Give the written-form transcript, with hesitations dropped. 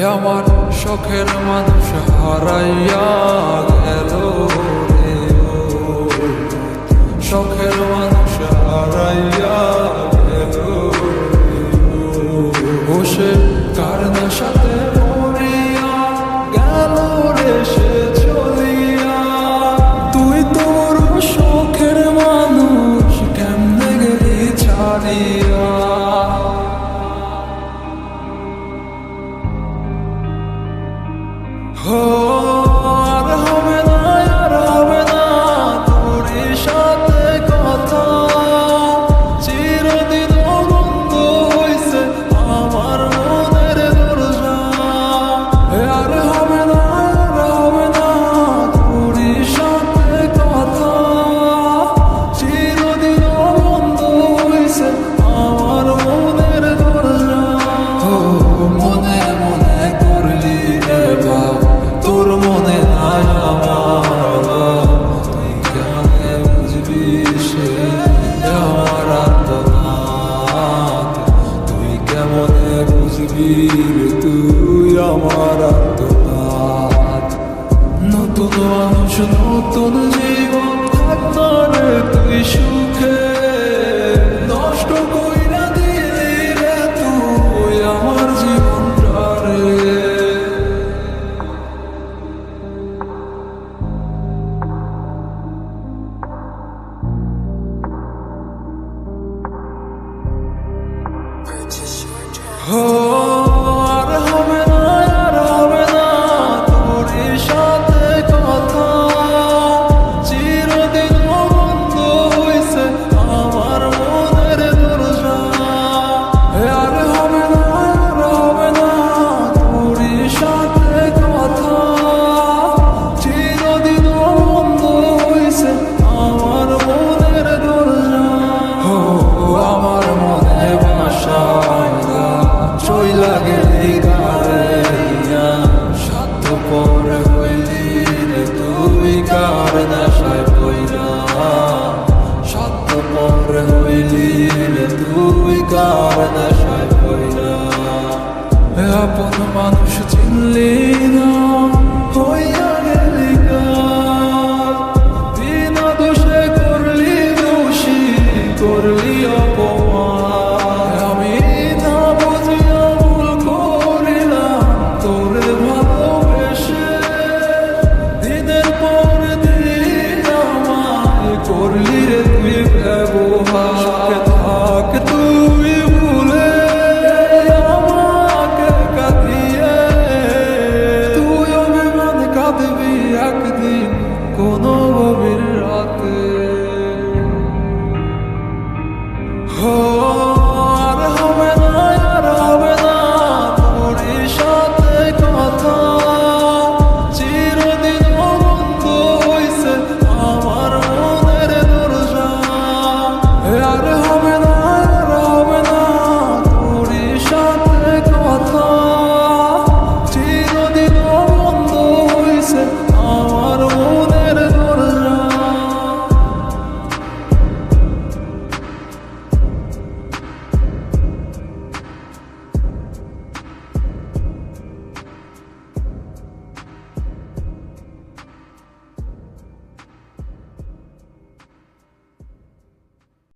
আমার শখের মানুষ হারাইয়া গেল রে, শখের মানুষ হারাইয়া গেল বসে কার নেশাতে মরিয়া গেল রে সে চলিয়া। তুই তোর শখের মানুষ কেমনে গেলি ছাড়িয়া। আর হবে না, আর হবে না তোর সাথে কথা, চিরদিন বন্ধ হইছে আমার মনের দরজা। আর হবে না, আর হবে না তোর সাথে কথা, চিরদিন বন্ধ হইছে আমার মনের দরজা। মনে মনে করলি রে বাবা, তোর মনে নাই আমার, তুই কেমনে বুঝবি সে আমার আত্মনাথ, তুই কেমনে বুঝবি রে তুই আমার আত্মনাথ। নতুন মানুষ নতুন জীবন থাকতো রে তুই সুখে, নষ্ট কইরা দিলি রে তুই আমার জীবনটা রে। আর হবে না, আর হবে না তোর সাথে কথা, চিরদিন বন্ধ হইছে আমার মনের দরজা। আর হবে না, আর হবে না তোর সাথে কথা, চিরদিন বন্ধ হইছে আমার মনের দরজা। আমার মনে বাসা চইলা গেলি গাড়িয়া, স্বার্থপর হইলি রে তুই কার নেশায় পইরা, স্বার্থপর হইলি রে তুই কার নেশায় পইরা। আপন মানুষ চিনলি না হইয়া গেলি কার, বিনা দোষে করলি দোষী করলি অপমান। আমি না বুঝিয়া ভুল করিলাম তোরে ভালোবেসে, দিনের পর দিন আমায় করলি রে তুই ব্যবহার। থাক তুই ভুলে আমাকে কাঁদিয়ে, তুই অভিমান কাঁদবি একদিন কোনো